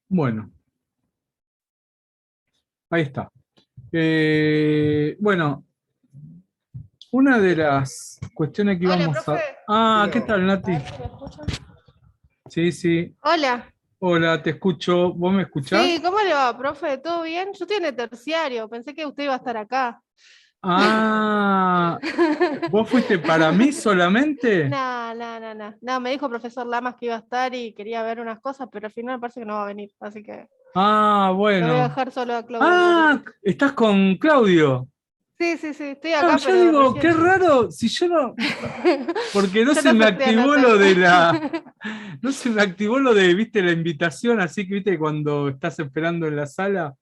Bueno, ahí está. Bueno, una de las cuestiones que Hola, íbamos a... profe. Ah, ¿qué Quiero. tal, A Nati? ver si me escuchan. Sí, sí. Hola. Hola, te escucho. ¿Vos me escuchás? Sí, ¿cómo le va, profe? ¿Todo bien? Yo estoy en el terciario. Pensé que usted iba a estar acá. Ah, ¿vos fuiste para mí solamente? No, no, no, no. No, me dijo profesor Lamas que iba a estar y quería ver unas cosas, pero al final me parece que no va a venir. Así que Ah, lo voy a bueno. dejar solo a Claudio Ah, Solito. estás con Claudio. Sí, sí, sí. Estoy Claro, acá, yo pero digo, recién qué llegué. raro, si yo no, porque no Yo se no me acepté a activó lo Natalia. de la, no se me activó lo de, viste, la invitación, así que, viste, cuando estás esperando en la sala,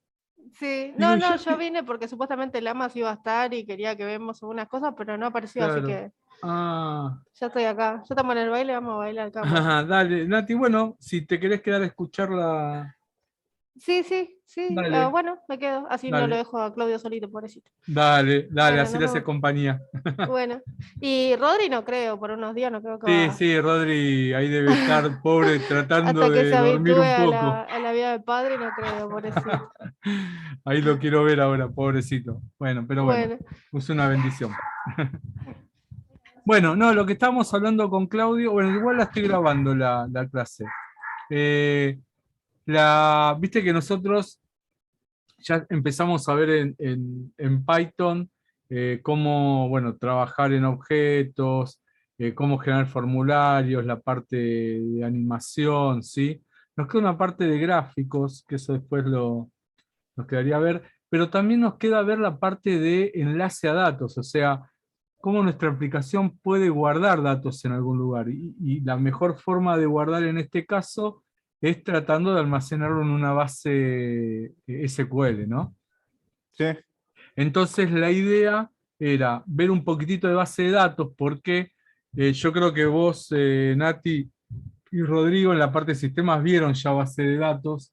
Sí, digo, no, ¿y no, yo yo qué? vine porque supuestamente Lamas iba a estar y quería que vemos algunas cosas, pero no apareció, así Claro. que Ah, ya estoy acá. Ya estamos en el baile, vamos a bailar acá un ajá, ratito. dale, Nati, bueno, si te querés quedar a escucharla, Sí, sí, sí. dale, Bueno, me quedo. Así no lo dale, dejo a Claudio solito, pobrecito. dale, dale, Bueno, así nos le hace vemos. compañía. Bueno. Y Rodri no creo, por unos días no creo que Sí, va. sí, Rodri, ahí debe estar, pobre, tratando Hasta que se de dormir habitúe un poco. a la vida del padre, no creo, pobrecito. Ahí lo quiero ver ahora, pobrecito. Bueno, pero bueno, Bueno. es una bendición. Bueno, no, lo que estábamos hablando con Claudio, bueno, igual la estoy grabando la clase. Eh, viste que nosotros ya empezamos a ver en Python cómo, bueno, trabajar en objetos, cómo generar formularios, la parte de animación, ¿sí? Nos queda una parte de gráficos, que eso después nos quedaría ver, pero también nos queda ver la parte de enlace a datos, o sea, cómo nuestra aplicación puede guardar datos en algún lugar. Y la mejor forma de guardar en este caso es tratando de almacenarlo en una base SQL, ¿no? Sí, Entonces la idea era ver un poquitito de base de datos, porque yo creo que vos, Nati y Rodrigo, en la parte de sistemas vieron ya base de datos,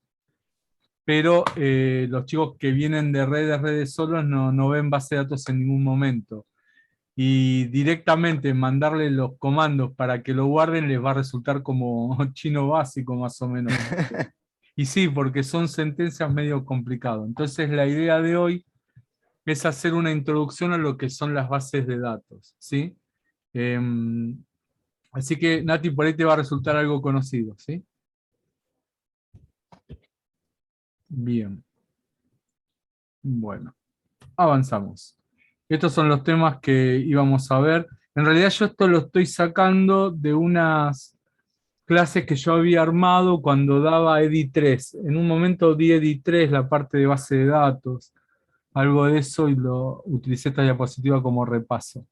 pero los chicos que vienen de redes solos no ven base de datos en ningún momento. Y directamente mandarle los comandos para que lo guarden les va a resultar como chino básico más o menos. Y sí, porque son sentencias medio complicadas. Entonces la idea de hoy es hacer una introducción a lo que son las bases de datos, ¿sí? Así que Nati, por ahí te va a resultar algo conocido, ¿sí? Bien, bueno, avanzamos. Estos son los temas que íbamos a ver. En realidad yo esto lo estoy sacando de unas clases que yo había armado cuando daba EDI 3. En un momento di EDI 3, la parte de base de datos, algo de eso, y lo utilicé esta diapositiva como repaso.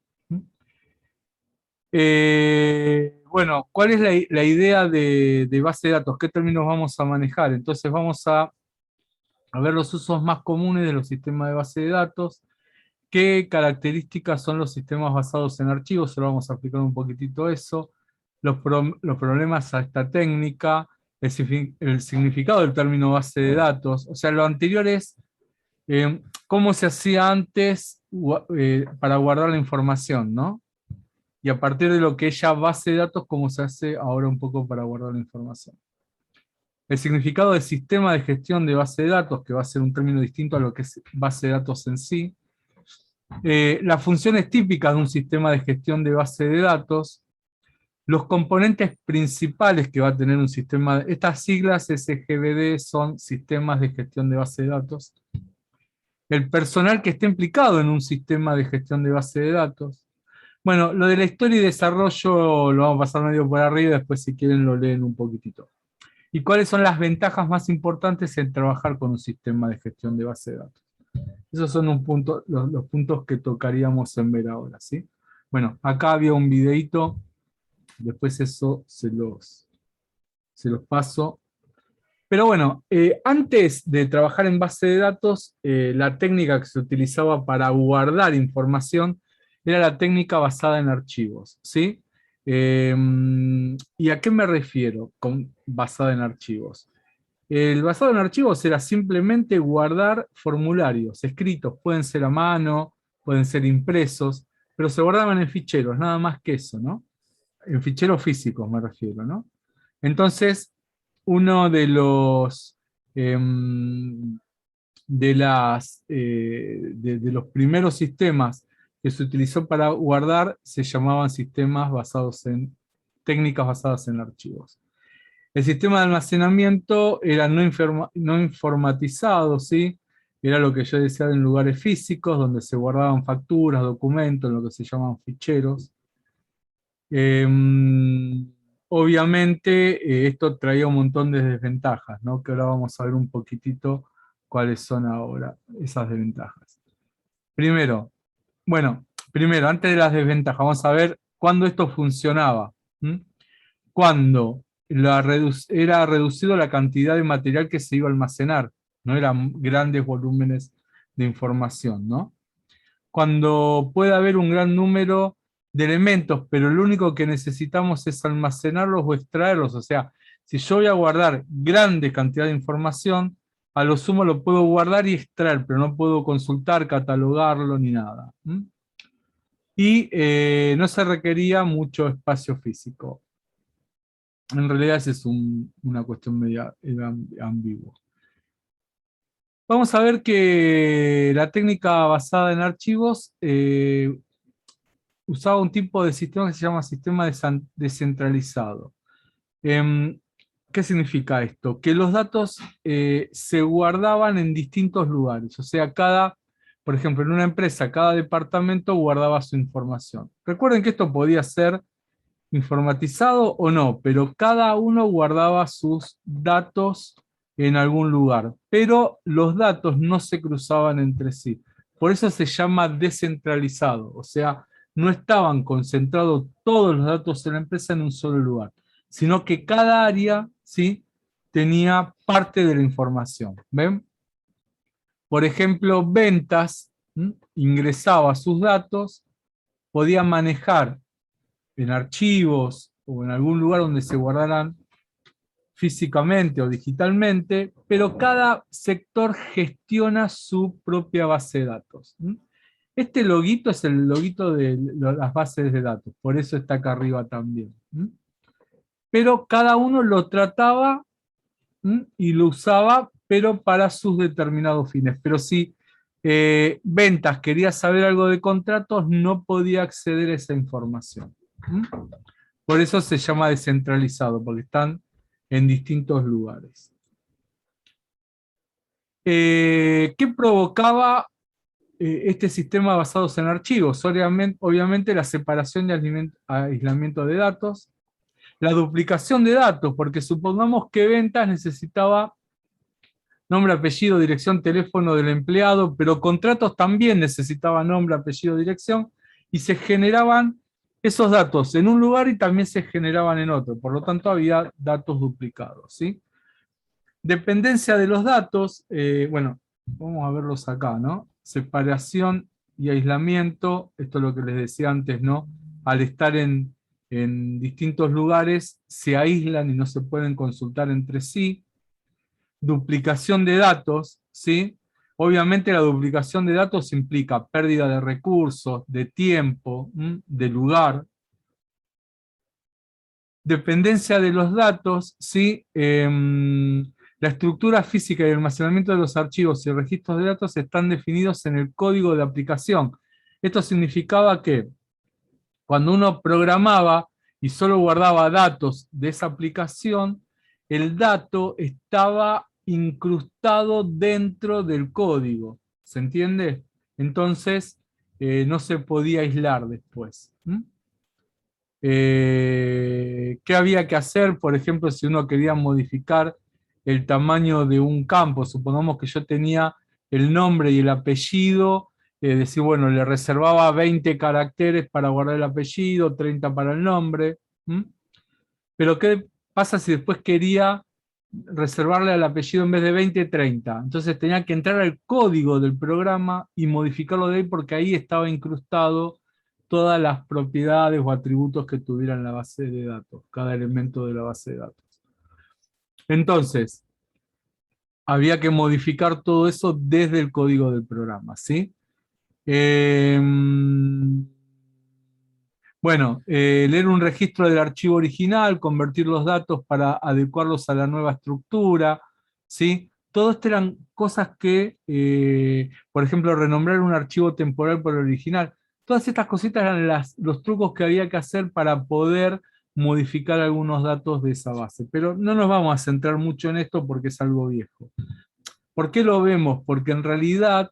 Bueno, ¿cuál es la idea de base de datos? ¿Qué términos vamos a manejar? Entonces vamos a ver los usos más comunes de los sistemas de base de datos. ¿Qué características son los sistemas basados en archivos? Ahora vamos a explicar un poquitito eso. Los problemas a esta técnica, el significado del término base de datos. O sea, lo anterior es cómo se hacía antes para guardar la información, ¿no? Y a partir de lo que es ya base de datos, cómo se hace ahora un poco para guardar la información. El significado de sistema de gestión de base de datos, que va a ser un término distinto a lo que es base de datos en sí. Las funciones típicas de un sistema de gestión de base de datos, los componentes principales que va a tener un sistema, estas siglas SGBD son sistemas de gestión de base de datos, el personal que esté implicado en un sistema de gestión de base de datos. Bueno, lo de la historia y desarrollo lo vamos a pasar medio por arriba, después si quieren lo leen un poquitito. ¿Y cuáles son las ventajas más importantes en trabajar con un sistema de gestión de base de datos? Esos son los puntos que tocaríamos en ver ahora, ¿sí? Bueno, acá había un videito, después eso se los paso. Pero bueno, antes de trabajar en base de datos, la técnica que se utilizaba para guardar información era la técnica basada en archivos, ¿sí? ¿Y a qué me refiero con basada en archivos? El basado en archivos era simplemente guardar formularios escritos, pueden ser a mano, pueden ser impresos, pero se guardaban en ficheros, nada más que eso, ¿no? En ficheros físicos me refiero, ¿no? Entonces, uno de los em, de los primeros sistemas que se utilizó para guardar se llamaban sistemas basados en técnicas basadas en archivos. El sistema de almacenamiento era no informatizado, ¿sí? Era lo que yo decía en lugares físicos, donde se guardaban facturas, documentos, lo que se llaman ficheros. Obviamente, esto traía un montón de desventajas, ¿no? Que ahora vamos a ver un poquitito cuáles son ahora esas desventajas. Primero, bueno, primero, antes de las desventajas, vamos a ver cuándo esto funcionaba. Cuando era reducido la cantidad de material que se iba a almacenar, no eran grandes volúmenes de información, ¿no? Cuando puede haber un gran número de elementos, pero lo único que necesitamos es almacenarlos o extraerlos, o sea, si yo voy a guardar grande cantidad de información, a lo sumo lo puedo guardar y extraer, pero no puedo consultar, catalogarlo ni nada. Y no se requería mucho espacio físico. En realidad esa es una cuestión media ambigua. Vamos a ver que la técnica basada en archivos usaba un tipo de sistema que se llama sistema descentralizado. ¿Qué significa esto? Que los datos se guardaban en distintos lugares, o sea, por ejemplo, en una empresa, cada departamento guardaba su información. Recuerden que esto podía ser informatizado o no, pero cada uno guardaba sus datos en algún lugar, pero los datos no se cruzaban entre sí. Por eso se llama descentralizado, o sea, no estaban concentrados todos los datos de la empresa en un solo lugar, sino que cada área, ¿sí?, tenía parte de la información. ¿Ven? Por ejemplo, ventas, ingresaba sus datos, podía manejar en archivos o en algún lugar donde se guardaran físicamente o digitalmente, pero cada sector gestiona su propia base de datos. Este loguito es el loguito de las bases de datos, por eso está acá arriba también. Pero cada uno lo trataba y lo usaba, pero para sus determinados fines. Pero si Ventas quería saber algo de contratos, no podía acceder a esa información. Por eso se llama descentralizado, porque están en distintos lugares. ¿Qué provocaba este sistema basado en archivos? Obviamente la separación y aislamiento de datos, la duplicación de datos, porque supongamos que Ventas necesitaba nombre, apellido, dirección, teléfono del empleado, pero contratos también necesitaban nombre, apellido, dirección, y se generaban esos datos en un lugar y también se generaban en otro, por lo tanto había datos duplicados, ¿sí? Dependencia de los datos, bueno, vamos a verlos acá, ¿no? Separación y aislamiento, esto es lo que les decía antes, ¿no? Al estar en distintos lugares, se aíslan y no se pueden consultar entre sí. Duplicación de datos, ¿sí? Obviamente la duplicación de datos implica pérdida de recursos, de tiempo, de lugar. Dependencia de los datos, ¿sí? La estructura física y el almacenamiento de los archivos y registros de datos están definidos en el código de aplicación. Esto significaba que cuando uno programaba y solo guardaba datos de esa aplicación, el dato estaba incrustado dentro del código. ¿Se entiende? Entonces, no se podía aislar después. ¿Qué había que hacer? Por ejemplo, si uno quería modificar el tamaño de un campo, supongamos que yo tenía el nombre y el apellido, decir, bueno, le reservaba 20 caracteres para guardar el apellido, 30 para el nombre. Pero ¿qué pasa si después quería reservarle al apellido en vez de 20, 30? Entonces tenía que entrar al código del programa y modificarlo de ahí porque ahí estaba incrustado todas las propiedades o atributos que tuviera en la base de datos, cada elemento de la base de datos. Entonces, había que modificar todo eso desde el código del programa, ¿sí? Bueno, leer un registro del archivo original, convertir los datos para adecuarlos a la nueva estructura, ¿sí? todo esto eran cosas que, por ejemplo, renombrar un archivo temporal por el original. Todas estas cositas eran los trucos que había que hacer para poder modificar algunos datos de esa base. Pero no nos vamos a centrar mucho en esto porque es algo viejo. ¿Por qué lo vemos? Porque en realidad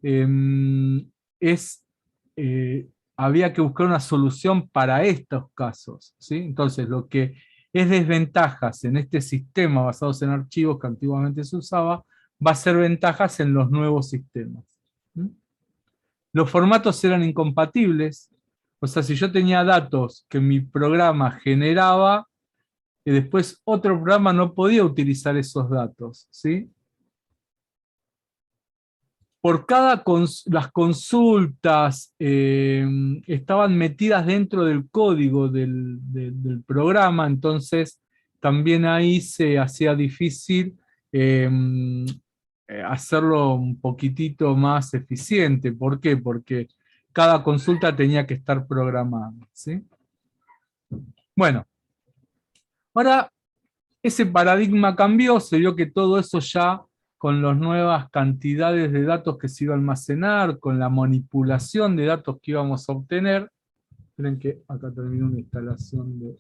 es, eh, había que buscar una solución para estos casos, ¿sí? Entonces, lo que es desventajas en este sistema basados en archivos que antiguamente se usaba, va a ser ventajas en los nuevos sistemas. ¿Sí? Los formatos eran incompatibles, o sea, si yo tenía datos que mi programa generaba, y después otro programa no podía utilizar esos datos, ¿sí? Por las consultas estaban metidas dentro del código del programa, entonces también ahí se hacía difícil eh, hacerlo un poquitito más eficiente. ¿Por qué? Porque cada consulta tenía que estar programada, ¿sí? Bueno, ahora ese paradigma cambió, se vio que todo eso ya con las nuevas cantidades de datos que se iba a almacenar, con la manipulación de datos que íbamos a obtener. Esperen que acá terminó una instalación de...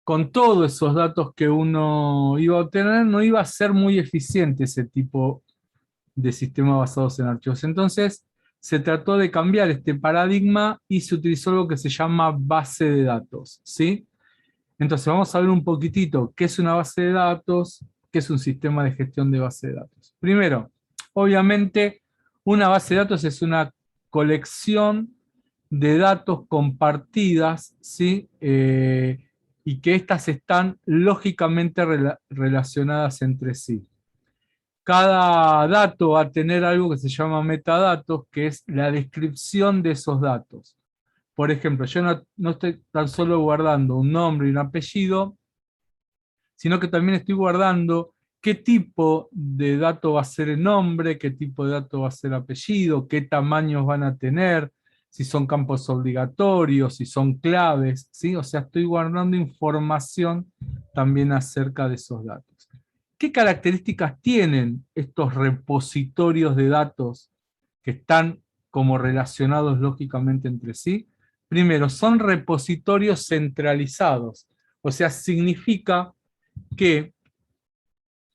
Con todos esos datos que uno iba a obtener, no iba a ser muy eficiente ese tipo de sistemas basados en archivos. Entonces, se trató de cambiar este paradigma y se utilizó algo que se llama base de datos, ¿sí? Entonces vamos a ver un poquitito qué es una base de datos, qué es un sistema de gestión de base de datos. Primero, obviamente, una base de datos es una colección de datos compartidas, ¿sí? Y que éstas están lógicamente relacionadas entre sí. Cada dato va a tener algo que se llama metadatos, que es la descripción de esos datos. Por ejemplo, yo no estoy tan solo guardando un nombre y un apellido, sino que también estoy guardando qué tipo de dato va a ser el nombre, qué tipo de dato va a ser el apellido, qué tamaños van a tener, si son campos obligatorios, si son claves, ¿sí? O sea, estoy guardando información también acerca de esos datos. ¿Qué características tienen estos repositorios de datos que están como relacionados lógicamente entre sí? Primero, son repositorios centralizados, o sea, significa que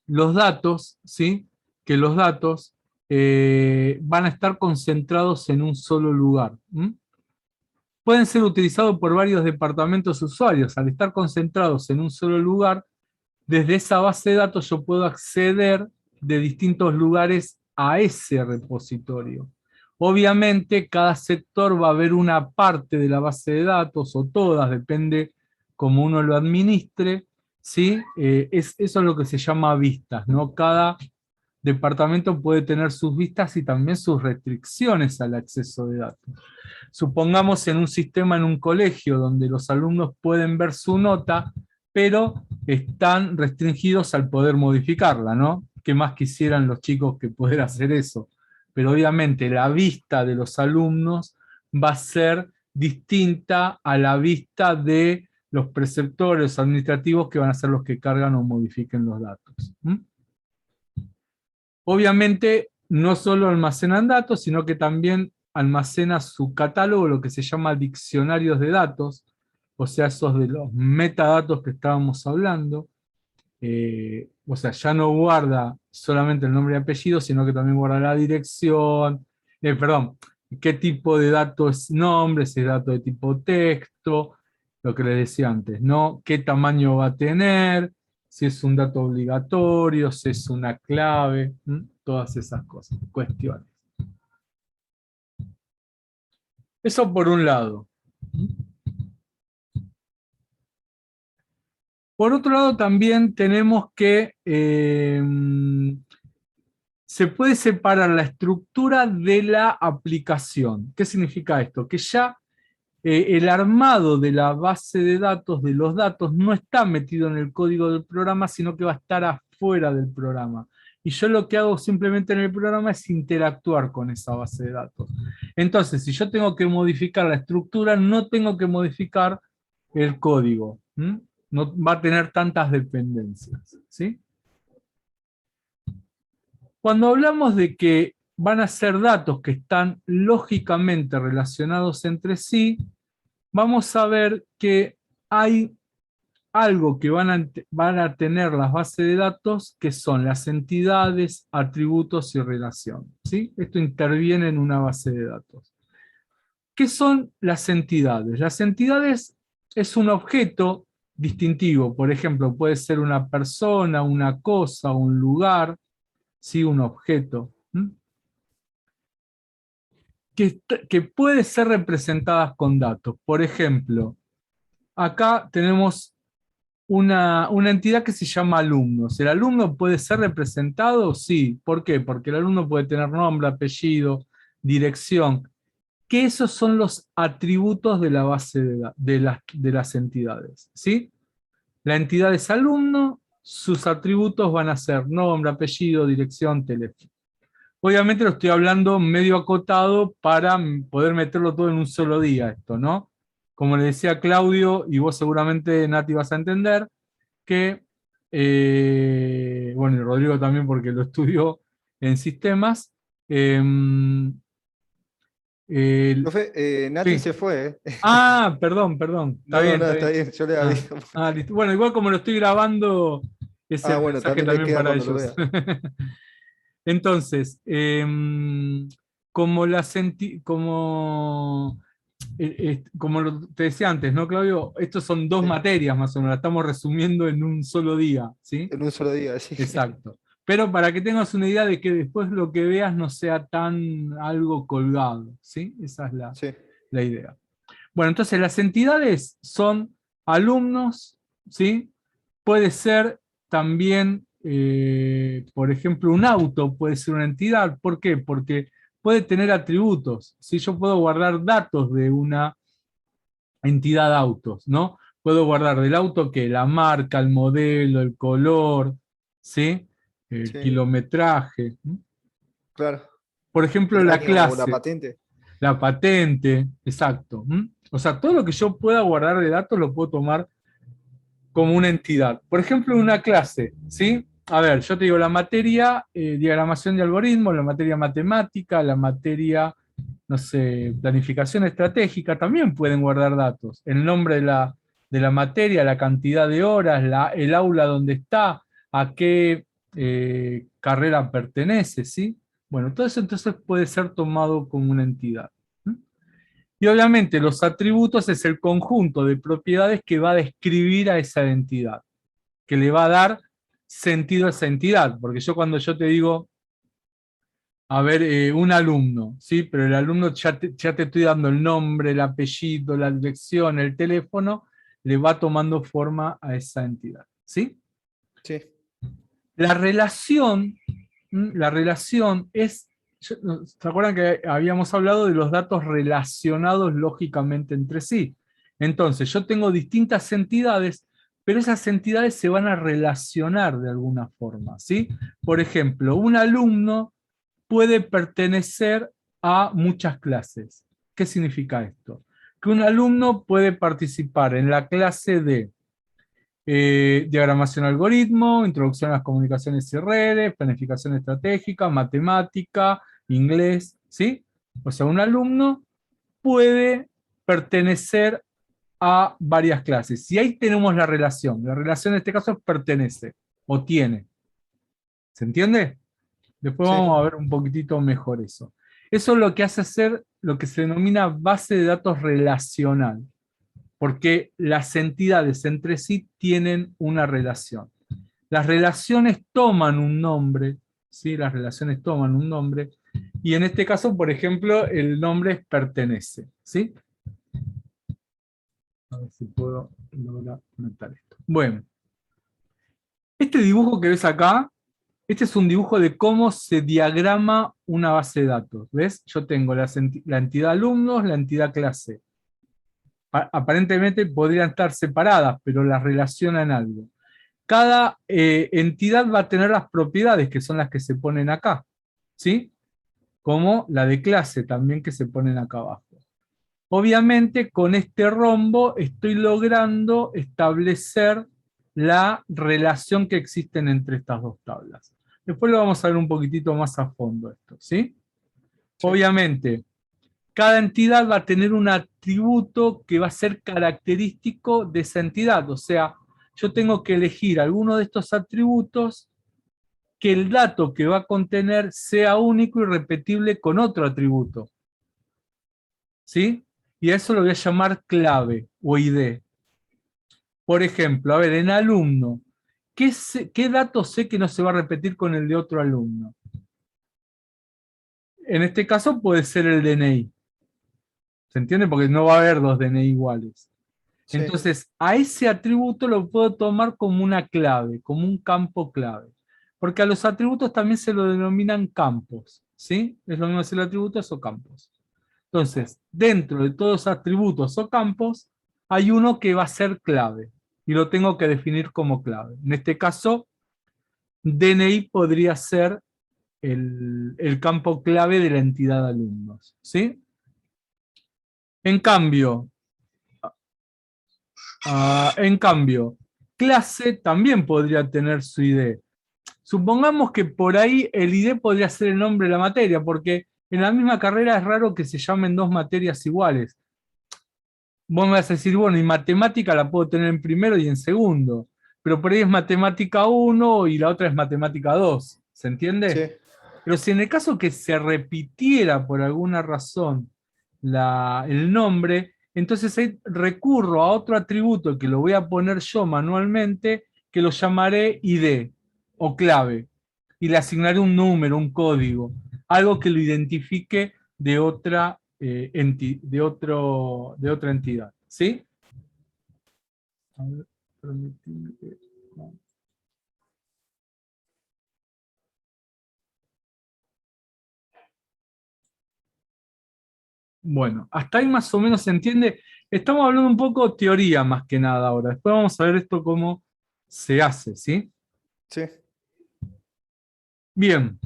los datos, ¿sí? Que los datos van a estar concentrados en un solo lugar. Pueden ser utilizados por varios departamentos usuarios. Al estar concentrados en un solo lugar, desde esa base de datos yo puedo acceder de distintos lugares a ese repositorio. Obviamente, cada sector va a haber una parte de la base de datos, o todas, depende cómo uno lo administre, ¿sí? Eso es lo que se llama vistas, ¿no? Cada departamento puede tener sus vistas y también sus restricciones al acceso de datos. Supongamos en un sistema en un colegio donde los alumnos pueden ver su nota, pero están restringidos al poder modificarla, ¿no? ¿Qué más quisieran los chicos que poder hacer eso? Pero obviamente la vista de los alumnos va a ser distinta a la vista de los preceptores administrativos que van a ser los que cargan o modifiquen los datos. Obviamente no solo almacenan datos, sino que también almacena su catálogo, lo que se llama diccionarios de datos, o sea, esos de los metadatos que estábamos hablando. O sea, ya no guarda solamente el nombre y apellido, sino que también guarda la dirección, perdón, qué tipo de dato es nombre, si es dato de tipo texto, lo que les decía antes, ¿no? Qué tamaño va a tener, si es un dato obligatorio, si es una clave, todas esas cosas, cuestiones. Eso por un lado. Por otro lado, también tenemos que se puede separar la estructura de la aplicación. ¿Qué significa esto? Que ya el armado de la base de datos, de los datos, no está metido en el código del programa, sino que va a estar afuera del programa. Y yo lo que hago simplemente en el programa es interactuar con esa base de datos. Entonces, si yo tengo que modificar la estructura, no tengo que modificar el código. no va a tener tantas dependencias, ¿sí? Cuando hablamos de que van a ser datos que están lógicamente relacionados entre sí, vamos a ver que hay algo que van a tener las bases de datos, que son las entidades, atributos y relación, ¿sí? Esto interviene en una base de datos. ¿Qué son las entidades? Las entidades es un objeto distintivo, por ejemplo, puede ser una persona, una cosa, un lugar, ¿sí? Un objeto, que puede ser representadas con datos. Por ejemplo, acá tenemos una entidad que se llama alumnos. ¿El alumno puede ser representado? Sí. ¿Por qué? Porque el alumno puede tener nombre, apellido, dirección, que esos son los atributos de la base de las entidades, ¿sí? La entidad es alumno, sus atributos van a ser nombre, apellido, dirección, teléfono. Obviamente lo estoy hablando medio acotado para poder meterlo todo en un solo día esto, ¿no? Como le decía Claudio, y vos seguramente, Nati, vas a entender, que, bueno, y Rodrigo también porque lo estudió en sistemas, eh, Profe, Nati sí. se fue, ¿eh? Ah, perdón, perdón. Está No, bien, no, está está bien. bien, yo le Ah, aviso. listo. Bueno, igual como lo estoy grabando, es Ah, el bueno, mensaje también le también queda para cuando lo ellos. vea. Entonces, como, te decía antes, ¿no, Claudio? Estos son dos Sí, materias más o menos, la estamos resumiendo en un solo día, ¿sí? en un solo día, sí. Exacto. Pero para que tengas una idea de que después lo que veas no sea tan algo colgado, ¿sí? Esa es Sí, la idea. Bueno, entonces las entidades son alumnos, ¿sí? Puede ser también, por ejemplo, un auto puede ser una entidad. ¿Por qué? Porque puede tener atributos. ¿Sí? Yo puedo guardar datos de una entidad autos, ¿no? Puedo guardar del auto que la marca, el modelo, el color, ¿sí? El sí, kilometraje. claro. Por ejemplo, El la año o la clase, patente. la patente, exacto. O sea, todo lo que yo pueda guardar de datos lo puedo tomar como una entidad. Por ejemplo, una clase, ¿sí? A ver, yo te digo la materia, diagramación de algoritmos, la materia matemática, la materia, no sé, planificación estratégica, también pueden guardar datos. El nombre de la materia, la cantidad de horas, el aula donde está, a qué carrera pertenece, ¿sí? Bueno, todo eso entonces puede ser tomado como una entidad. Y obviamente los atributos es el conjunto de propiedades que va a describir a esa entidad, que le va a dar sentido a esa entidad. Porque cuando yo te digo, a ver, un alumno, ¿sí? Pero el alumno ya te estoy dando el nombre, el apellido, la dirección, el teléfono, le va tomando forma a esa entidad, ¿sí? Sí, La relación, la relación es, ¿se acuerdan que habíamos hablado de los datos relacionados lógicamente entre sí? Entonces, yo tengo distintas entidades, pero esas entidades se van a relacionar de alguna forma, ¿sí? Por ejemplo, un alumno puede pertenecer a muchas clases. ¿Qué significa esto? Que un alumno puede participar en la clase de diagramación de algoritmo, introducción a las comunicaciones y redes, planificación estratégica, matemática, inglés, ¿sí? O sea, un alumno puede pertenecer a varias clases. Y ahí tenemos la relación. La relación en este caso es pertenece o tiene. ¿Se entiende? Después sí, vamos a ver un poquitito mejor eso. Eso es lo que hace ser lo que se denomina base de datos relacional, porque las entidades entre sí tienen una relación. Las relaciones toman un nombre, ¿sí? Las relaciones toman un nombre, y en este caso, por ejemplo, el nombre es pertenece, ¿sí? A ver si puedo lograr conectar esto. Bueno, este dibujo que ves acá, este es un dibujo de cómo se diagrama una base de datos. ¿Ves? Yo tengo la entidad alumnos, la entidad clase. Aparentemente podrían estar separadas, pero las relacionan algo. Cada entidad va a tener las propiedades, que son las que se ponen acá, ¿sí? Como la de clase también, que se ponen acá abajo. Obviamente con este rombo estoy logrando establecer la relación que existen entre estas dos tablas. Después lo vamos a ver un poquitito más a fondo esto, ¿sí? Sí. Obviamente, cada entidad va a tener un atributo que va a ser característico de esa entidad. O sea, yo tengo que elegir alguno de estos atributos que el dato que va a contener sea único y repetible con otro atributo. ¿Sí? Y a eso lo voy a llamar clave o ID. Por ejemplo, a ver, en alumno, ¿qué dato sé que no se va a repetir con el de otro alumno? En este caso puede ser el DNI. ¿Se entiende? Porque no va a haber dos DNI iguales. Sí. Entonces, a ese atributo lo puedo tomar como una clave, como un campo clave. Porque a los atributos también se lo denominan campos. ¿Sí? Es lo mismo decir atributos o campos. Entonces, dentro de todos los atributos o campos, hay uno que va a ser clave. Y lo tengo que definir como clave. En este caso, DNI podría ser el campo clave de la entidad de alumnos. ¿Sí? En cambio, clase también podría tener su ID. Supongamos que por ahí el ID podría ser el nombre de la materia, porque en la misma carrera es raro que se llamen dos materias iguales. Vos me vas a decir, bueno, y matemática la puedo tener en primero y en segundo, pero por ahí es matemática 1 y la otra es matemática 2, ¿se entiende? Sí. Pero si en el caso que se repitiera por alguna razón el nombre, entonces ahí recurro a otro atributo que lo voy a poner yo manualmente, que lo llamaré ID o clave, y le asignaré un número, un código, algo que lo identifique de otra, de otra entidad. ¿Sí? A ver, permitime que... Bueno, hasta ahí más o menos se entiende. Estamos hablando un poco teoría más que nada ahora. Después vamos a ver esto cómo se hace, ¿sí? Sí. Bien,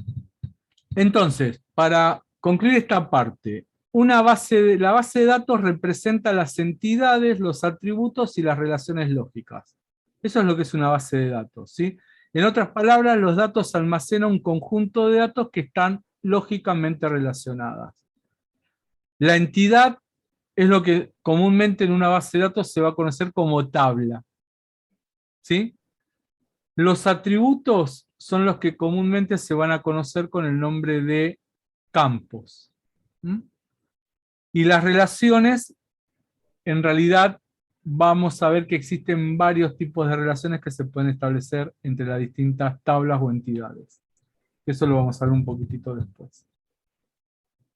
entonces, para concluir esta parte, la base de datos representa las entidades, los atributos y las relaciones lógicas. Eso es lo que es una base de datos, ¿sí? En otras palabras, los datos almacenan un conjunto de datos que están lógicamente relacionadas. La entidad es lo que comúnmente en una base de datos se va a conocer como tabla, ¿sí? Los atributos son los que comúnmente se van a conocer con el nombre de campos. ¿Mm? Y las relaciones, en realidad, vamos a ver que existen varios tipos de relaciones que se pueden establecer entre las distintas tablas o entidades. Eso lo vamos a ver un poquitito después.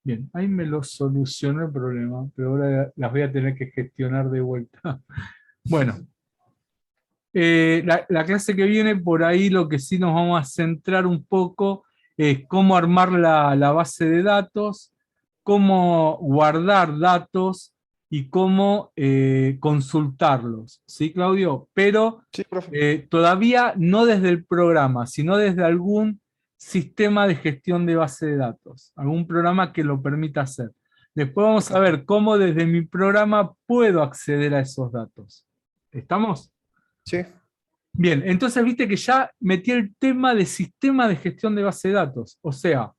Bien, ahí me lo solucionó el problema, pero ahora las voy a tener que gestionar de vuelta. Bueno, la clase que viene, por ahí lo que sí nos vamos a centrar un poco es cómo armar la base de datos, cómo guardar datos y cómo consultarlos. ¿Sí, Claudio? Pero Sí, profe. todavía no desde el programa, sino desde algún sistema de gestión de base de datos, algún programa que lo permita hacer. Después vamos a ver cómo desde mi programa puedo acceder a esos datos. ¿Estamos? Sí. Bien, entonces viste que ya metí el tema de sistema de gestión de base de datos. O sea,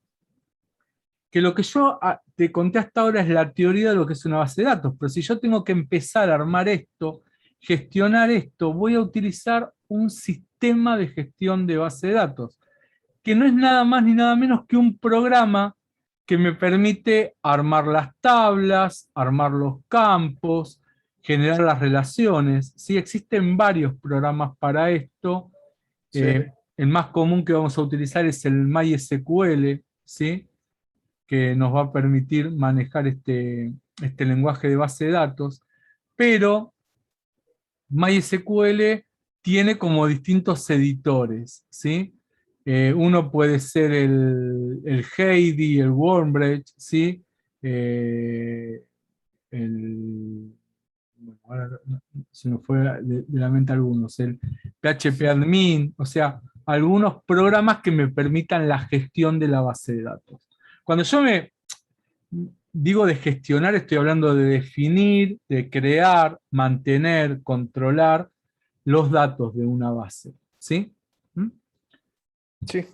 que lo que yo te conté hasta ahora es la teoría de lo que es una base de datos, pero si yo tengo que empezar a armar esto, gestionar esto, voy a utilizar un sistema de gestión de base de datos, que no es nada más ni nada menos que un programa que me permite armar las tablas, armar los campos, generar las relaciones. ¿Sí? Existen varios programas para esto. Sí. El más común que vamos a utilizar es el MySQL, ¿sí? Que nos va a permitir manejar este lenguaje de base de datos, pero MySQL tiene como distintos editores, ¿sí? Uno puede ser el Heidi, el Wormbridge, ¿sí? Bueno, ahora se me fue de la mente algunos, el PHP Admin, o sea, algunos programas que me permitan la gestión de la base de datos. Cuando yo digo de gestionar, estoy hablando de definir, de crear, mantener, controlar los datos de una base. ¿Sí? ¿Mm? Sí,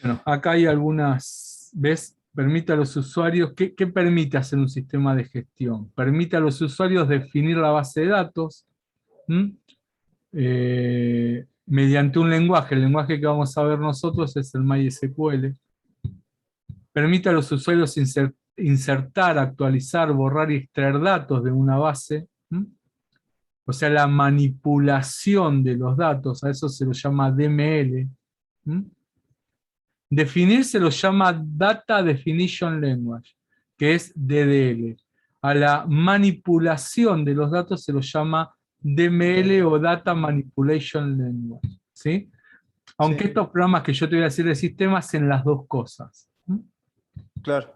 Bueno, acá hay algunas, ¿ves? Permite a los usuarios, ¿qué permite hacer un sistema de gestión? Permite a los usuarios definir la base de datos, ¿m? Mediante un lenguaje. El lenguaje que vamos a ver nosotros es el MySQL. Permite a los usuarios insertar, actualizar, borrar y extraer datos de una base. ¿M? O sea, la manipulación de los datos, a eso se lo llama DML. ¿M? Definir se lo llama Data Definition Language, que es DDL. A la manipulación de los datos se lo llama DML o Data Manipulation Language. ¿Sí? Aunque sí, estos programas que yo te voy a decir de sistema hacen las dos cosas. claro.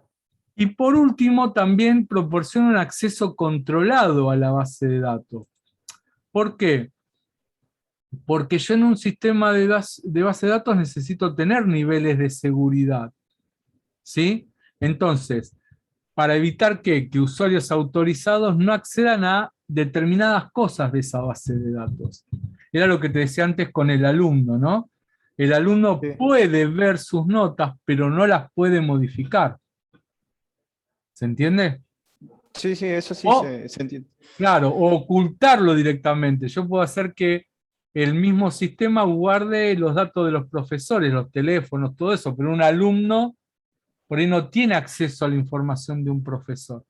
Y por último, también proporciona un acceso controlado a la base de datos. ¿Por qué? Porque yo en un sistema de base de datos necesito tener niveles de seguridad. ¿Sí? Entonces, para evitar que usuarios autorizados no accedan a determinadas cosas de esa base de datos. Era lo que te decía antes con el alumno, ¿no? El alumno Sí, puede ver sus notas, pero no las puede modificar. ¿Se entiende? sí, sí, eso sí O, se entiende. claro, o ocultarlo directamente. Yo puedo hacer que el mismo sistema guarde los datos de los profesores, los teléfonos, todo eso, pero un alumno por ahí no tiene acceso a la información de un profesor,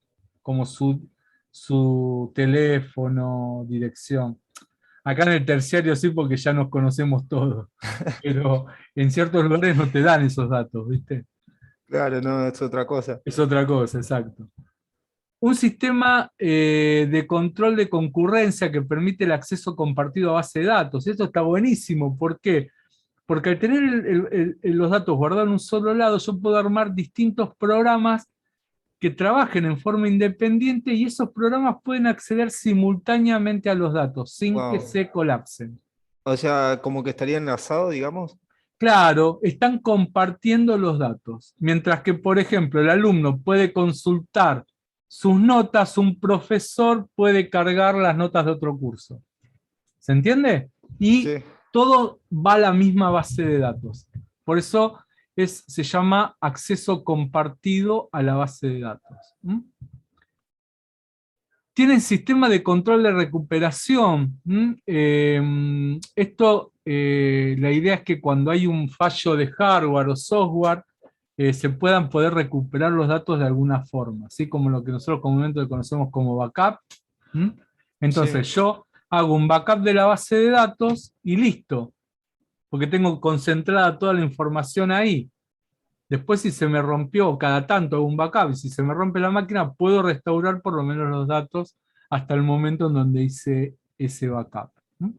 como su teléfono, dirección. Acá en el terciario sí, porque ya nos conocemos todos, pero en ciertos lugares no te dan esos datos, ¿viste? Claro, no, es otra cosa. Es otra cosa, exacto. Un sistema de control de concurrencia que permite el acceso compartido a base de datos. Esto está buenísimo. ¿Por qué? Porque al tener los datos guardados en un solo lado, yo puedo armar distintos programas que trabajen en forma independiente y esos programas pueden acceder simultáneamente a los datos sin que Wow. se colapsen. O sea, como que estaría enlazado, digamos. Claro, están compartiendo los datos. Mientras que, por ejemplo, el alumno puede consultar sus notas, un profesor puede cargar las notas de otro curso. ¿Se entiende? Y Sí. todo va a la misma base de datos. Por eso se llama acceso compartido a la base de datos. ¿Mm? Tienen sistema de control de recuperación. Esto, la idea es que cuando hay un fallo de hardware o software, se puedan poder recuperar los datos de alguna forma, así como lo que nosotros comúnmente conocemos como backup. ¿Mm? Sí, Entonces yo hago un backup de la base de datos y listo, porque tengo concentrada toda la información ahí. Después, si se me rompió, cada tanto hago un backup, y si se me rompe la máquina, puedo restaurar por lo menos los datos hasta el momento en donde hice ese backup. ¿Mm?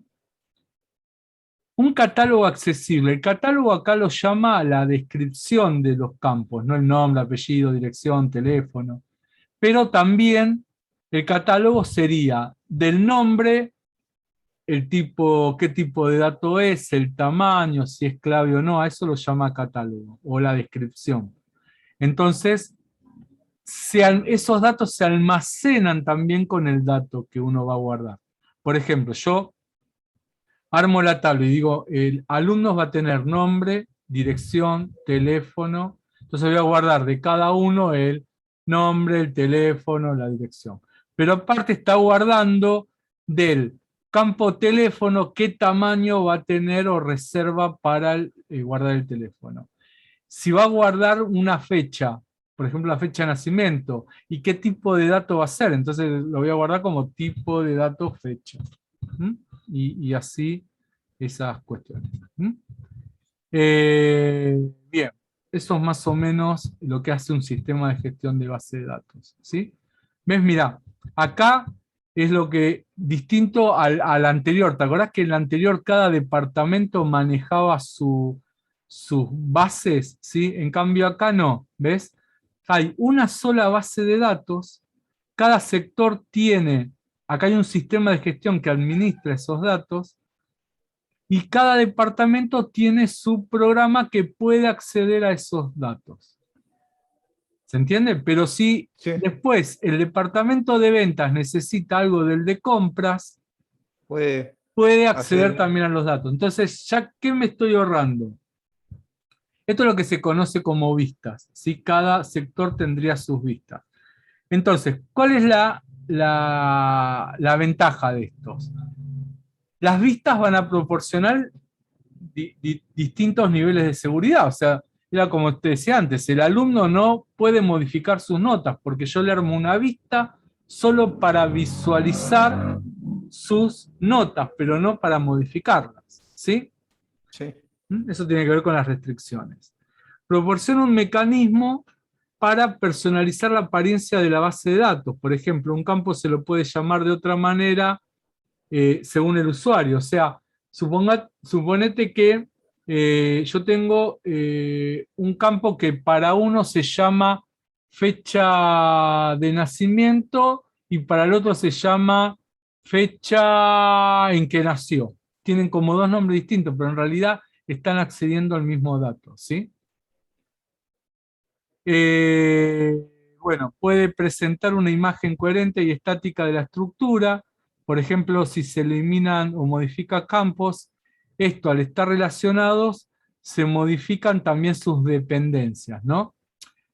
Un catálogo accesible. El catálogo acá lo llama la descripción de los campos, no el nombre, apellido, dirección, teléfono. Pero también el catálogo sería del nombre, el tipo, qué tipo de dato es, el tamaño, si es clave o no, a eso lo llama catálogo o la descripción. Entonces, esos datos se almacenan también con el dato que uno va a guardar. Por ejemplo, yo armo la tabla y digo, el alumno va a tener nombre, dirección, teléfono. Entonces voy a guardar de cada uno el nombre, el teléfono, la dirección. Pero aparte está guardando del campo teléfono qué tamaño va a tener o reserva para guardar el teléfono. Si va a guardar una fecha, por ejemplo la fecha de nacimiento, y qué tipo de dato va a ser, entonces lo voy a guardar como tipo de dato fecha. ¿Mm? Y así esas cuestiones. ¿Mm? Bien, eso es más o menos lo que hace un sistema de gestión de base de datos. ¿Sí? ¿Ves? Mira, acá es lo que, distinto al anterior, ¿te acordás que en el anterior cada departamento manejaba sus bases? ¿Sí? En cambio acá no, ¿ves? Hay una sola base de datos, cada sector tiene, acá hay un sistema de gestión que administra esos datos, y cada departamento tiene su programa que puede acceder a esos datos. ¿Se entiende? Pero si Sí, después el departamento de ventas necesita algo del de compras, puede puede acceder hacer. también a los datos. Entonces, ¿ya qué me estoy ahorrando? Esto es lo que se conoce como vistas, ¿sí? Cada sector tendría sus vistas. Entonces, ¿cuál es la ventaja de estos? Las vistas van a proporcionar distintos niveles de seguridad. O sea, era como te decía antes, el alumno no puede modificar sus notas porque yo le armo una vista solo para visualizar sus notas, pero no para modificarlas. ¿Sí? Sí, Eso tiene que ver con las restricciones. Proporciona un mecanismo para personalizar la apariencia de la base de datos. Por ejemplo, un campo se lo puede llamar de otra manera según el usuario. O sea, suponete que yo tengo un campo que para uno se llama fecha de nacimiento y para el otro se llama fecha en que nació. Tienen como dos nombres distintos, pero en realidad están accediendo al mismo dato, ¿sí? Eh, bueno, puede presentar una imagen coherente y estática de la estructura. Por ejemplo, si se eliminan o modifican campos, esto al estar relacionados, se modifican también sus dependencias, ¿no?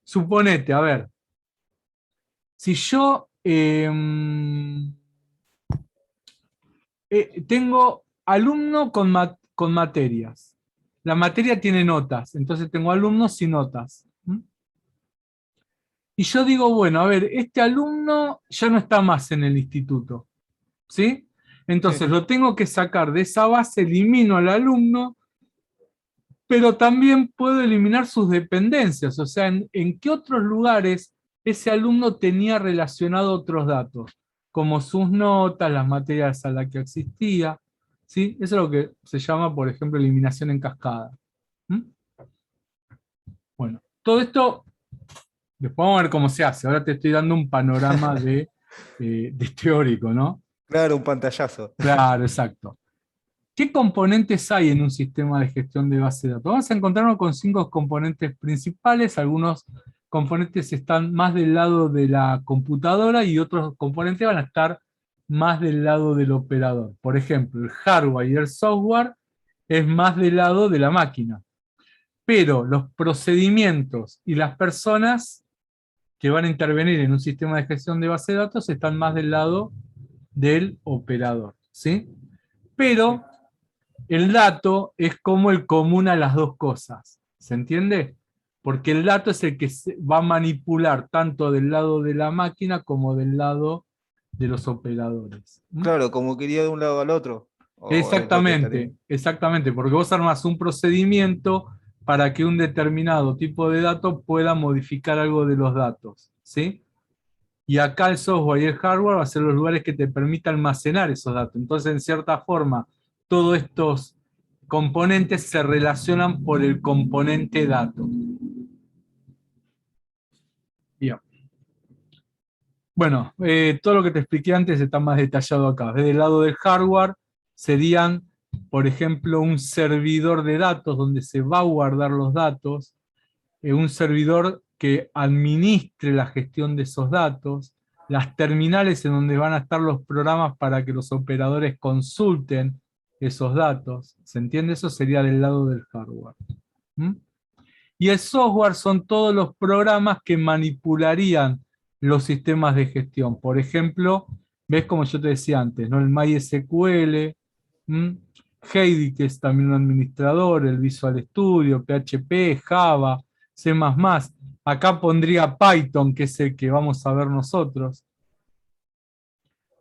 Suponete, a ver, si yo tengo alumno con materias, la materia tiene notas, entonces tengo alumnos sin notas. Y yo digo, bueno, a ver, este alumno ya no está más en el instituto, ¿sí? Entonces sí. lo tengo que sacar de esa base, elimino al alumno, pero también puedo eliminar sus dependencias, o sea, en qué otros lugares ese alumno tenía relacionado otros datos, como sus notas, las materias a las que asistía, ¿sí? Eso es lo que se llama, por ejemplo, eliminación en cascada. ¿Mm? Bueno, todo esto después vamos a ver cómo se hace. Ahora te estoy dando un panorama de teórico, ¿no? Claro, un pantallazo. Claro, exacto. ¿Qué componentes hay en un sistema de gestión de base de datos? Vamos a encontrarnos con 5 componentes principales. Algunos componentes están más del lado de la computadora y otros componentes van a estar más del lado del operador. Por ejemplo, el hardware y el software es más del lado de la máquina. Pero los procedimientos y las personas que van a intervenir en un sistema de gestión de base de datos están más del lado del operador, ¿sí? Sí. Pero el dato es como el común a las dos cosas, ¿se entiende? Porque el dato es el que va a manipular tanto del lado de la máquina como del lado de los operadores. ¿Mm? Claro, como quería de un lado al otro. O es lo que estaría. Exactamente, exactamente, porque vos armas un procedimiento para que un determinado tipo de dato pueda modificar algo de los datos, ¿sí? Y acá el software y el hardware va a ser los lugares que te permitan almacenar esos datos. Entonces, en cierta forma, todos estos componentes se relacionan por el componente dato. Bien. Bueno, todo lo que te expliqué antes está más detallado acá. Desde el lado del hardware serían, por ejemplo, un servidor de datos donde se va a guardar los datos, un servidor que administre la gestión de esos datos, las terminales en donde van a estar los programas para que los operadores consulten esos datos. ¿Se entiende? Eso sería del lado del hardware. ¿Mm? Y el software son todos los programas que manipularían los sistemas de gestión. Por ejemplo, ves como yo te decía antes, ¿no? El MySQL, ¿m? Heidi, que es también un administrador, el Visual Studio, PHP, Java, C++. Acá pondría Python, que es el que vamos a ver nosotros.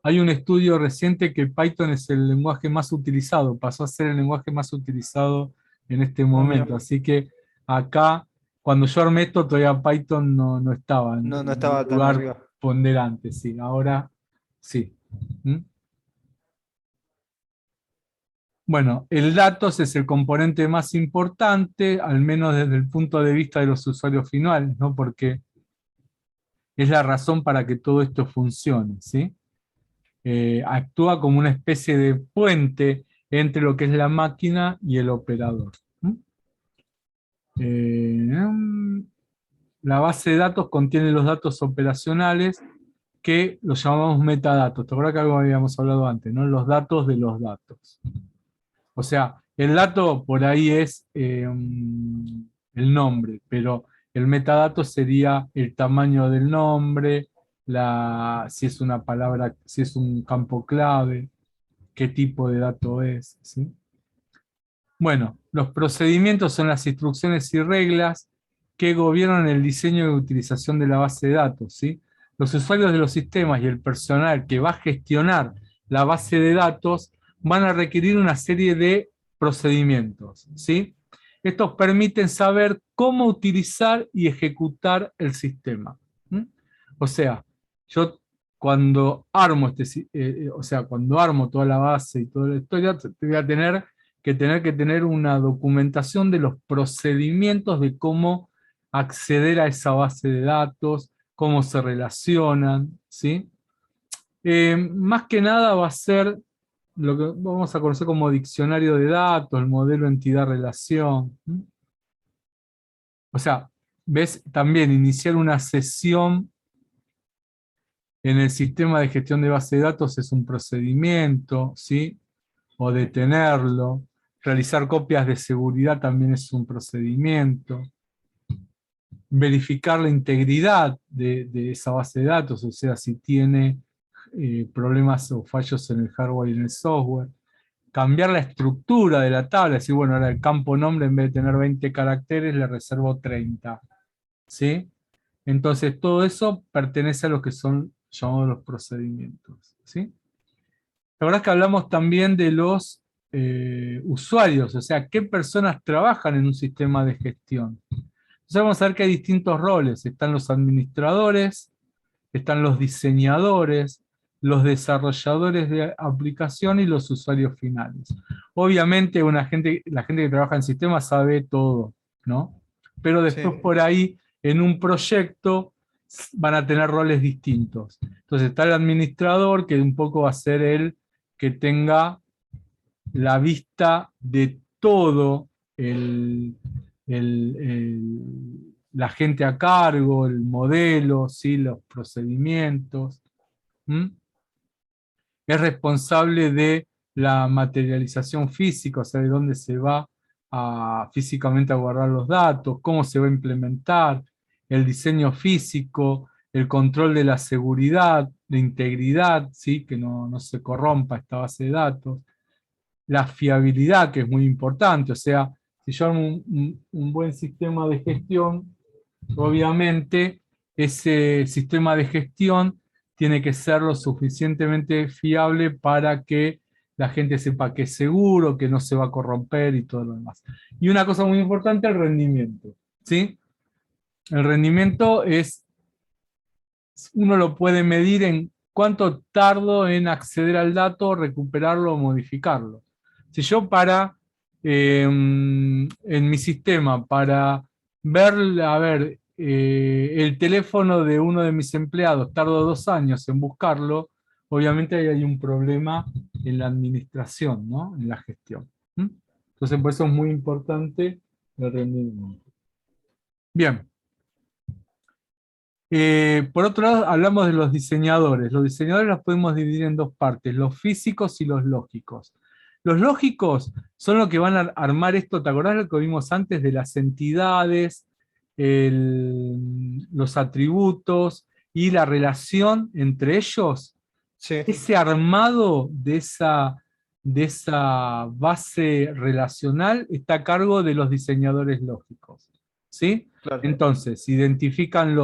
Hay un estudio reciente que Python es el lenguaje más utilizado, pasó a ser el lenguaje más utilizado en este Ah, mira. momento. Así que acá, cuando yo armé esto, todavía Python no estaba No, no en un estaba tan lugar arriba. ponderante, sí, ahora sí. ¿Mm? Bueno, el datos es el componente más importante, al menos desde el punto de vista de los usuarios finales, ¿no? Porque es la razón para que todo esto funcione, ¿sí? Actúa como una especie de puente entre lo que es la máquina y el operador. ¿Mm? la base de datos contiene los datos operacionales que los llamamos metadatos. ¿Te acuerdas que algo habíamos hablado antes, ¿no? Los datos de los datos. O sea, el dato por ahí es el nombre, pero el metadato sería el tamaño del nombre, si es una palabra, si es un campo clave, qué tipo de dato es, ¿sí? Bueno, los procedimientos son las instrucciones y reglas que gobiernan el diseño y utilización de la base de datos, ¿sí? Los usuarios de los sistemas y el personal que va a gestionar la base de datos van a requerir una serie de procedimientos, ¿sí? Estos permiten saber cómo utilizar y ejecutar el sistema. O sea, yo cuando armo cuando armo toda la base y toda la historia, voy a tener que tener una documentación de los procedimientos de cómo acceder a esa base de datos, cómo se relacionan, ¿sí? Más que nada va a ser lo que vamos a conocer como diccionario de datos, el modelo entidad-relación. O sea, ves, también iniciar una sesión en el sistema de gestión de base de datos es un procedimiento, ¿sí? O detenerlo. Realizar copias de seguridad también es un procedimiento. Verificar la integridad de esa base de datos, o sea, si tiene problemas o fallos en el hardware y en el software. Cambiar la estructura de la tabla, decir, bueno, ahora el campo nombre en vez de tener 20 caracteres le reservo 30. ¿Sí? Entonces todo eso pertenece a lo que son llamados los procedimientos. ¿Sí? La verdad es que hablamos también de los usuarios, o sea, qué personas trabajan en un sistema de gestión. Entonces vamos a ver que hay distintos roles. Están los administradores, están los diseñadores, los desarrolladores de aplicación y los usuarios finales. Obviamente la gente que trabaja en sistemas sabe todo, ¿no? Pero después Sí. por ahí, en un proyecto, van a tener roles distintos. Entonces está el administrador, que un poco va a ser el que tenga la vista de todo la gente a cargo, el modelo, ¿sí? Los procedimientos. Es responsable de la materialización física, o sea, de dónde se va físicamente a guardar los datos, cómo se va a implementar, el diseño físico, el control de la seguridad, de integridad, ¿sí? Que no se corrompa esta base de datos, la fiabilidad, que es muy importante, o sea, si yo armo un buen sistema de gestión, obviamente ese sistema de gestión tiene que ser lo suficientemente fiable para que la gente sepa que es seguro, que no se va a corromper y todo lo demás. Y una cosa muy importante, el rendimiento, ¿sí? El rendimiento uno lo puede medir en cuánto tardo en acceder al dato, recuperarlo o modificarlo. Si yo en mi sistema, para ver, a ver, el teléfono de uno de mis empleados, tardo 2 años en buscarlo, obviamente ahí hay un problema en la administración, ¿no? En la gestión. Entonces, por eso es muy importante el rendimiento. Bien. Por otro lado, hablamos de los diseñadores. Los diseñadores los podemos dividir en dos partes, los físicos y los lógicos. Los lógicos son los que van a armar esto, ¿te acordás lo que vimos antes de las entidades, los atributos y la relación entre ellos? Sí, Ese armado de esa base relacional está a cargo de los diseñadores lógicos. ¿Sí? claro. Entonces, identifican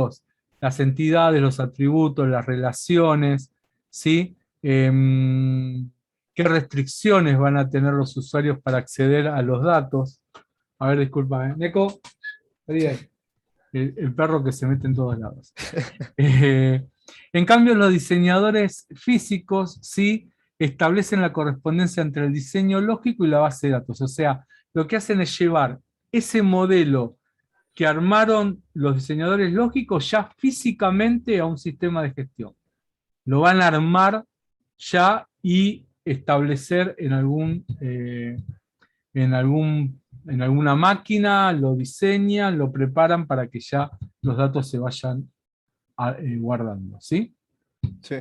las entidades, los atributos, las relaciones, ¿sí? ¿Qué restricciones van a tener los usuarios para acceder a los datos? A ver, disculpa, Neko, vení ahí. El perro que se mete en todos lados. En cambio, los diseñadores físicos sí establecen la correspondencia entre el diseño lógico y la base de datos. O sea, lo que hacen es llevar ese modelo que armaron los diseñadores lógicos ya físicamente a un sistema de gestión. Lo van a armar ya y establecer en alguna máquina, lo diseñan, lo preparan para que ya los datos se vayan guardando, ¿sí? Sí.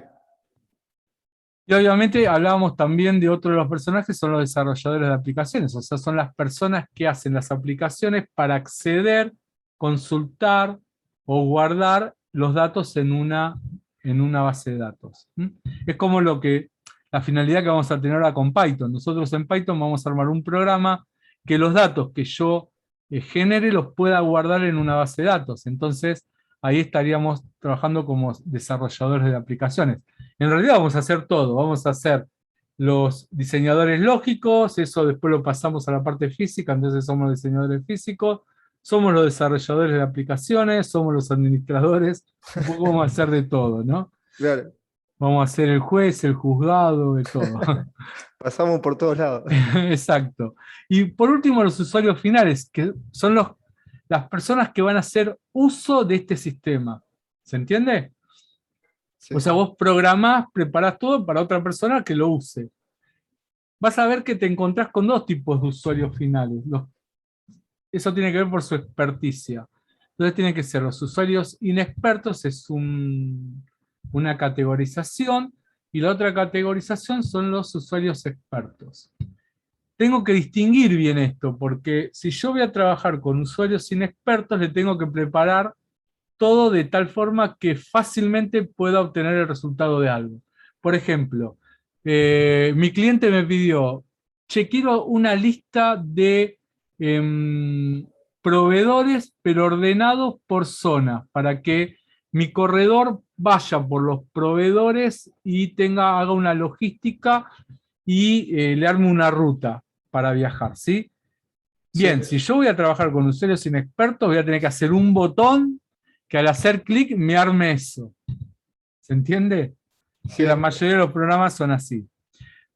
Y obviamente hablábamos también de otro de los personajes, son los desarrolladores de aplicaciones, o sea, son las personas que hacen las aplicaciones para acceder, consultar o guardar los datos en una base de datos. ¿Mm? Es como la finalidad que vamos a tener ahora con Python. Nosotros en Python vamos a armar un programa que los datos que yo genere los pueda guardar en una base de datos. Entonces, ahí estaríamos trabajando como desarrolladores de aplicaciones. En realidad vamos a hacer todo, vamos a hacer los diseñadores lógicos, eso después lo pasamos a la parte física, entonces somos los diseñadores físicos, somos los desarrolladores de aplicaciones, somos los administradores, un poco vamos a hacer de todo, ¿no? Claro. Vamos a ser el juez, el juzgado, de todo. Pasamos por todos lados. Exacto. Y por último, los usuarios finales, que son las personas que van a hacer uso de este sistema. ¿Se entiende? Sí. O sea, vos programás, preparás todo para otra persona que lo use. Vas a ver que te encontrás con dos tipos de usuarios finales. Eso tiene que ver por su experticia. Entonces tienen que ser los usuarios inexpertos, es una categorización, y la otra categorización son los usuarios expertos. Tengo que distinguir bien esto, porque si yo voy a trabajar con usuarios inexpertos, le tengo que preparar todo de tal forma que fácilmente pueda obtener el resultado de algo. Por ejemplo, mi cliente me pidió, che, quiero una lista de proveedores, pero ordenados por zona, para que mi corredor vaya por los proveedores y haga una logística y le arme una ruta para viajar, ¿sí? Bien, Sí. si yo voy a trabajar con usuarios inexpertos, voy a tener que hacer un botón que al hacer clic me arme eso. ¿Se entiende? Que Sí. la mayoría de los programas son así.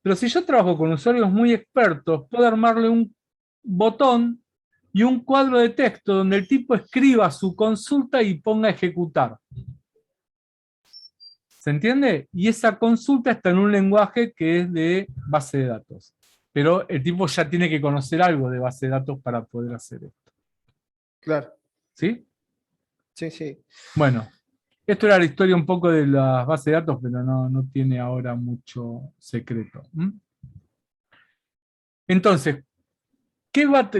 Pero si yo trabajo con usuarios muy expertos, puedo armarle un botón y un cuadro de texto donde el tipo escriba su consulta y ponga ejecutar. ¿Se entiende? Y esa consulta está en un lenguaje que es de base de datos. Pero el tipo ya tiene que conocer algo de base de datos para poder hacer esto. Claro. ¿Sí? Sí, sí. Bueno, esto era la historia un poco de las bases de datos, pero no tiene ahora mucho secreto. ¿Mm? Entonces,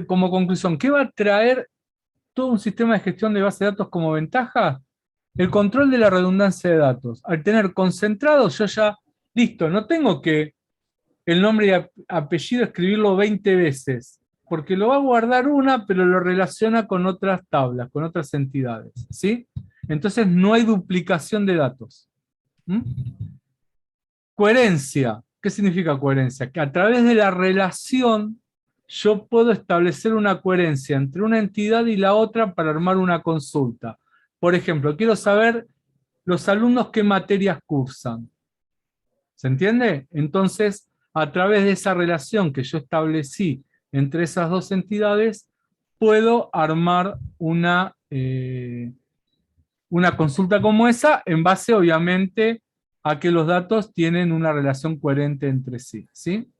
como conclusión, ¿qué va a traer todo un sistema de gestión de base de datos como ventaja? El control de la redundancia de datos. Al tener concentrados, yo ya, listo, no tengo que el nombre y apellido escribirlo 20 veces, porque lo va a guardar una, pero lo relaciona con otras tablas, con otras entidades, ¿sí? Entonces no hay duplicación de datos. ¿Mm? Coherencia. ¿Qué significa coherencia? Que a través de la relación yo puedo establecer una coherencia entre una entidad y la otra para armar una consulta. Por ejemplo, quiero saber los alumnos qué materias cursan. ¿Se entiende? Entonces, a través de esa relación que yo establecí entre esas dos entidades, puedo armar una consulta como esa, en base, obviamente, a que los datos tienen una relación coherente entre sí, ¿sí?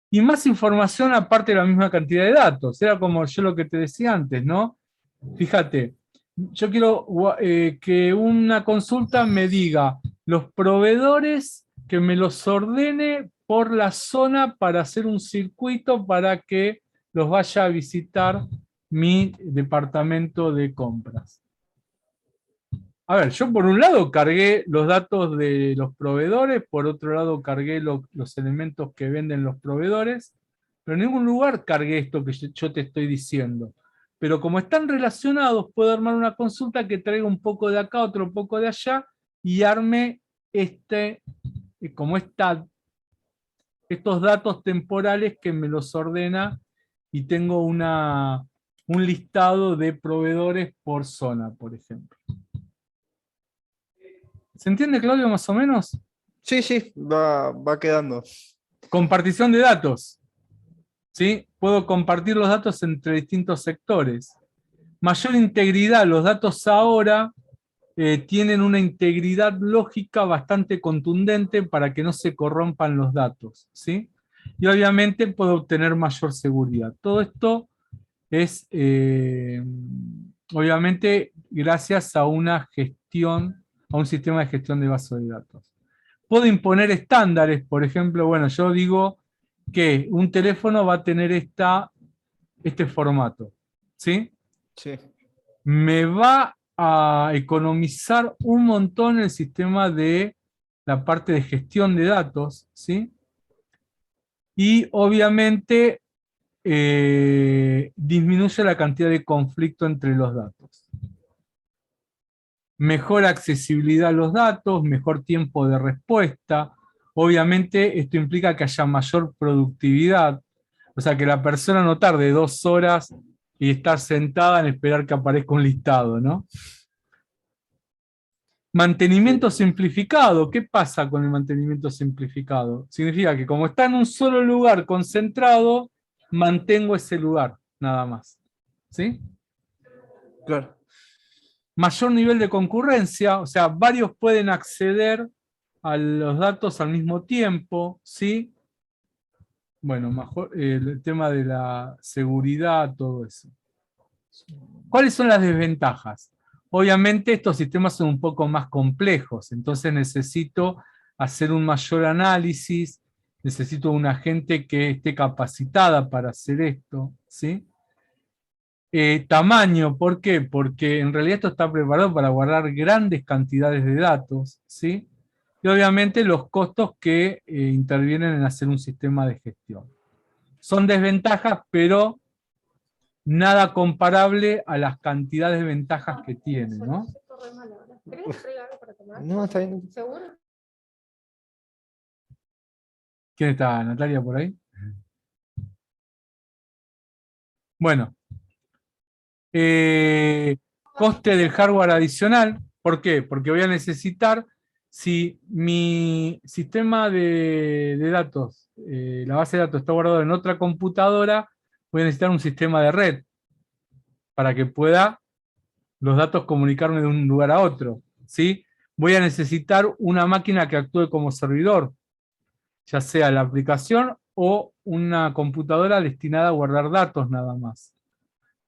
Y más información aparte de la misma cantidad de datos. Era como yo lo que te decía antes, ¿no? Fíjate, yo quiero que una consulta me diga los proveedores, que me los ordene por la zona para hacer un circuito para que los vaya a visitar mi departamento de compras. A ver, yo por un lado cargué los datos de los proveedores, por otro lado cargué los elementos que venden los proveedores, pero en ningún lugar cargué esto que yo te estoy diciendo. Pero como están relacionados, puedo armar una consulta que traiga un poco de acá, otro poco de allá, y arme estos datos temporales que me los ordena y tengo un listado de proveedores por zona, por ejemplo. ¿Se entiende, Claudio, más o menos? Sí, sí, va quedando. Compartición de datos. ¿Sí? Puedo compartir los datos entre distintos sectores. Mayor integridad. Los datos ahora tienen una integridad lógica bastante contundente para que no se corrompan los datos, ¿sí? Y obviamente puedo obtener mayor seguridad. Todo esto es, obviamente, gracias a una gestión, a un sistema de gestión de bases de datos. Puedo imponer estándares, por ejemplo, bueno, yo digo que un teléfono va a tener este formato, ¿sí? Sí, Me va a economizar un montón el sistema de la parte de gestión de datos, ¿sí? Y obviamente disminuye la cantidad de conflicto entre los datos. Mejor accesibilidad a los datos, mejor tiempo de respuesta. Obviamente esto implica que haya mayor productividad, o sea que la persona no tarde 2 horas y estar sentada en esperar que aparezca un listado, ¿no? Mantenimiento simplificado. ¿Qué pasa con el mantenimiento simplificado? Significa que como está en un solo lugar concentrado, mantengo ese lugar, nada más. ¿Sí? claro. Mayor nivel de concurrencia, o sea, varios pueden acceder a los datos al mismo tiempo, ¿sí? Bueno, mejor, el tema de la seguridad, todo eso. ¿Cuáles son las desventajas? Obviamente estos sistemas son un poco más complejos, entonces necesito hacer un mayor análisis, necesito una gente que esté capacitada para hacer esto, ¿sí? Tamaño, ¿por qué? Porque en realidad esto está preparado para guardar grandes cantidades de datos, ¿sí? Y obviamente los costos que intervienen en hacer un sistema de gestión. Son desventajas, pero nada comparable a las cantidades de ventajas que tiene, ¿no? ¿Querés que traiga algo para tomar? No, está bien. ¿Seguro? ¿Quién está? ¿Natalia por ahí? Bueno. Coste del hardware adicional. ¿Por qué? Porque voy a necesitar, si mi sistema de datos, la base de datos está guardada en otra computadora, voy a necesitar un sistema de red para que pueda los datos comunicarme de un lugar a otro, ¿sí? Voy a necesitar una máquina que actúe como servidor, ya sea la aplicación o una computadora destinada a guardar datos nada más.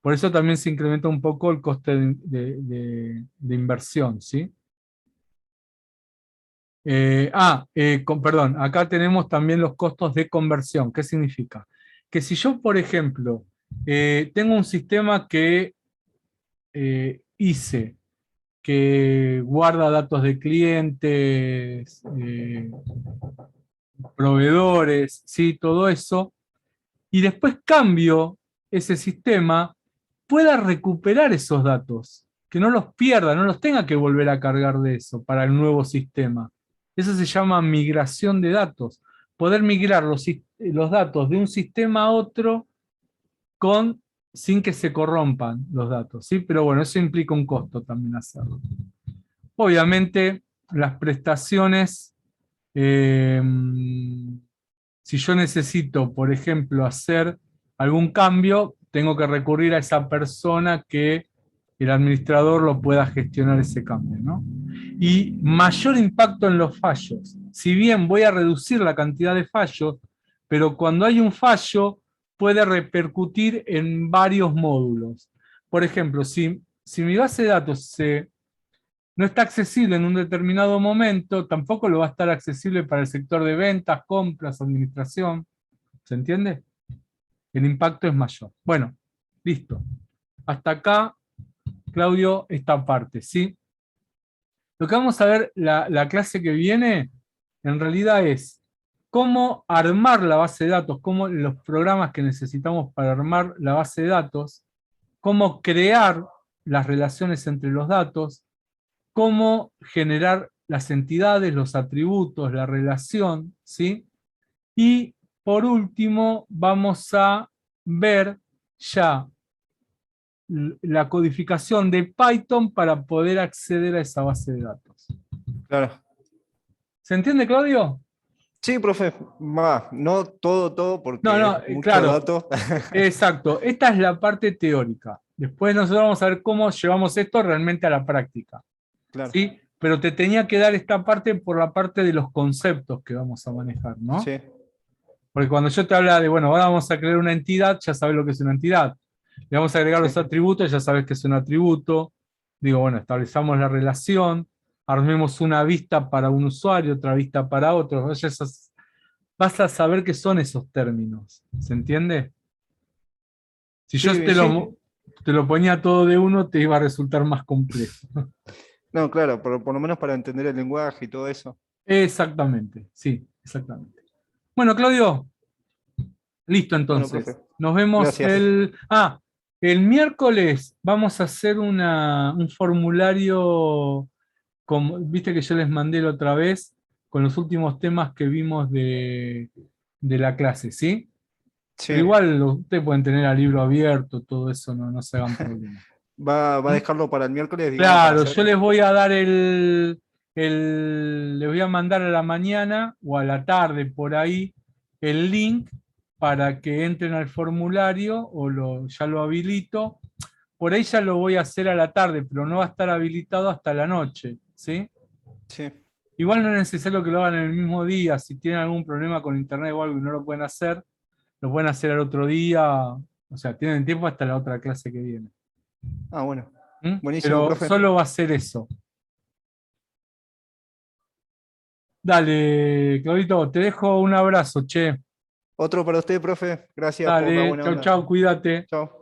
Por eso también se incrementa un poco el coste de inversión, ¿sí? Perdón, acá tenemos también los costos de conversión. ¿Qué significa? Que si yo, por ejemplo, tengo un sistema que hice, que guarda datos de clientes, proveedores, ¿sí? Todo eso, y después cambio ese sistema, pueda recuperar esos datos, que no los pierda, no los tenga que volver a cargar de eso para el nuevo sistema. Eso se llama migración de datos. Poder migrar los datos de un sistema a otro sin que se corrompan los datos, ¿sí? Pero bueno, eso implica un costo también hacerlo. Obviamente, las prestaciones, si yo necesito, por ejemplo, hacer algún cambio, tengo que recurrir a esa persona que el administrador lo pueda gestionar ese cambio, ¿no? Y mayor impacto en los fallos. Si bien voy a reducir la cantidad de fallos, pero cuando hay un fallo puede repercutir en varios módulos. Por ejemplo, si mi base de datos no está accesible en un determinado momento, tampoco lo va a estar accesible para el sector de ventas, compras, administración. ¿Se entiende? El impacto es mayor. Bueno, listo. Hasta acá, Claudio, esta parte, ¿sí? Lo que vamos a ver la clase que viene, en realidad es cómo armar la base de datos, cómo los programas que necesitamos para armar la base de datos, cómo crear las relaciones entre los datos, cómo generar las entidades, los atributos, la relación, ¿sí? Y por último, vamos a ver ya la codificación de Python para poder acceder a esa base de datos. Claro. ¿Se entiende, Claudio? Sí, profe. No todo, porque No, es mucho claro. dato. Exacto. Esta es la parte teórica. Después nosotros vamos a ver cómo llevamos esto realmente a la práctica. Claro. ¿Sí? Pero te tenía que dar esta parte por la parte de los conceptos que vamos a manejar, ¿no? Sí, Porque cuando yo te habla de, bueno, ahora vamos a crear una entidad, ya sabes lo que es una entidad. Le vamos a agregar los sí. atributos, ya sabes que es un atributo. digo, bueno, establezcamos la relación, armemos una vista para un usuario, otra vista para otro. Vas a saber qué son esos términos. ¿Se entiende? Si yo Sí, sí. te lo ponía todo de uno, te iba a resultar más complejo. No, claro, por lo menos para entender el lenguaje y todo eso. Exactamente, sí, exactamente. Bueno, Claudio, listo Bueno, profe, entonces. Nos vemos gracias. el miércoles. Vamos a hacer un formulario, como, viste que yo les mandé la otra vez, con los últimos temas que vimos de la clase, ¿sí? Pero Sí. igual ustedes pueden tener el libro abierto, todo eso, no se hagan problema. Va a ¿Mm? dejarlo para el miércoles, digamos, para Claro, hacer. yo les voy a dar les voy a mandar a la mañana o a la tarde por ahí el link para que entren al formulario ya lo habilito. Por ahí ya lo voy a hacer a la tarde, pero no va a estar habilitado hasta la noche, ¿sí? Sí, Igual no es necesario que lo hagan en el mismo día. Si tienen algún problema con internet o algo y no lo pueden hacer al otro día. O sea, tienen tiempo hasta la otra clase que viene. ah, bueno. ¿Mm? Buenísimo, Pero profe. solo va a ser eso. Dale, Claudito, te dejo un abrazo, che. Otro para usted, profe. Gracias por la Dale, buena chau, onda. chau, cuídate. Chao.